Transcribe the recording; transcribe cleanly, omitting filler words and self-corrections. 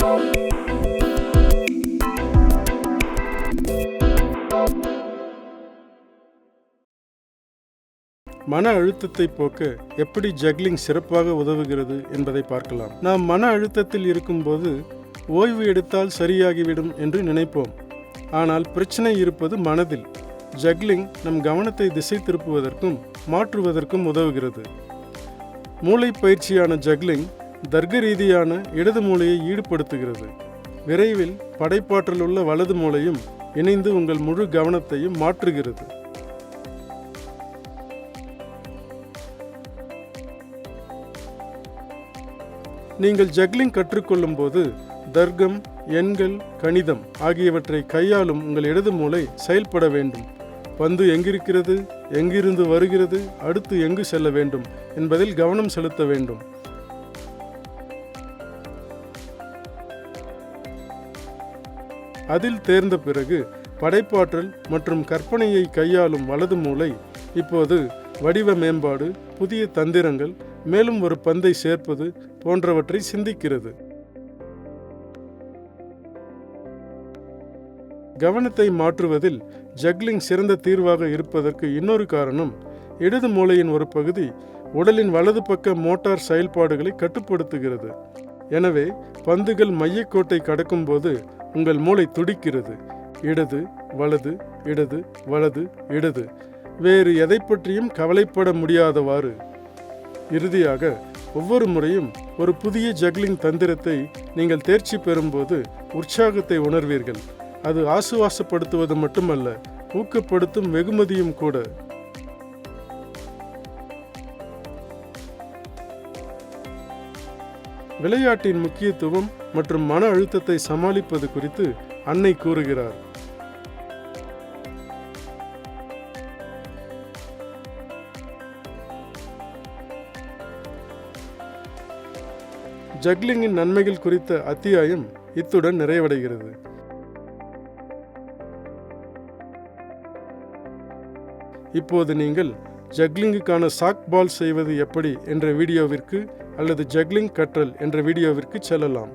மன அழுத்தத்தை போக்க எப்படி ஜக்லிங் சிறப்பாக உதவுகிறது என்பதை பார்க்கலாம். நாம் மன அழுத்தத்தில் இருக்கும்போது ஓய்வு எடுத்தால் சரியாகிவிடும் என்று நினைப்போம். ஆனால் பிரச்சனை இருப்பது மனதில். ஜக்லிங் நம் கவனத்தை திசை திருப்புவதற்கும் மாற்றுவதற்கும் உதவுகிறது. மூளை பயிற்சியான ஜக்லிங் தர்க்க ரீதியான இடது மூளையை ஈடுபடுத்துகிறது. விரைவில் படைப்பாற்றல் உள்ள வலது மூளையும் இணைந்து உங்கள் முழு கவனத்தையும் மாற்றுகிறது. நீங்கள் ஜக்லிங் கற்றுக்கொள்ளும் போது தர்க்கம், எண்கள், கணிதம் ஆகியவற்றை கையாளும் உங்கள் இடது மூளை செயல்பட வேண்டும். பந்து எங்கிருக்கிறது, எங்கிருந்து வருகிறது, அடுத்து எங்கு செல்ல வேண்டும் என்பதில் கவனம் செலுத்த வேண்டும். அதில் தேர்ந்த பிறகு படைப்பாற்றல் மற்றும் கற்பனையை கையாளும் வலது மூளை இப்போது வடிவ மேம்பாடு, புதிய தந்திரங்கள், மேலும் ஒரு பந்தை சேர்ப்பது போன்றவற்றை சிந்திக்கிறது. கவனத்தை மாற்றுவதில் ஜக்லிங் சிறந்த தீர்வாக இருப்பதற்கு இன்னொரு காரணம், இடது மூளையின் ஒரு பகுதி உடலின் வலது பக்க மோட்டார் செயல்பாடுகளை கட்டுப்படுத்துகிறது. எனவே பந்துகள் மையக்கோட்டை கடக்கும்போது உங்கள் மூளை துடிக்கிறது. இடது வலது, இடது வலது, இடது, வேறு எதை பற்றியும் கவலைப்பட முடியாதவாறு. இறுதியாக ஒவ்வொரு முறையும் ஒரு புதிய ஜக்லிங் தந்திரத்தை நீங்கள் தேர்ச்சி பெறும்போது உற்சாகத்தை உணர்வீர்கள். அது ஆசுவாசப்படுத்துவது மட்டுமல்ல, ஊக்கப்படுத்தும் வெகுமதியும் கூட. விளையாட்டின் முக்கியத்துவம் மற்றும் மன அழுத்தத்தை சமாளிப்பது குறித்து அன்னை கூறுகிறார். ஜக்லிங்கின் நன்மைகள் குறித்த அத்தியாயம் இத்துடன் நிறைவடைகிறது. இப்போது நீங்கள் ஜக்லிங்குக்கான சாக் பால் செய்வது எப்படி என்ற வீடியோவிற்கு அல்லது ஜக்லிங் கற்றல் என்ற வீடியோவிற்கு செல்லலாம்.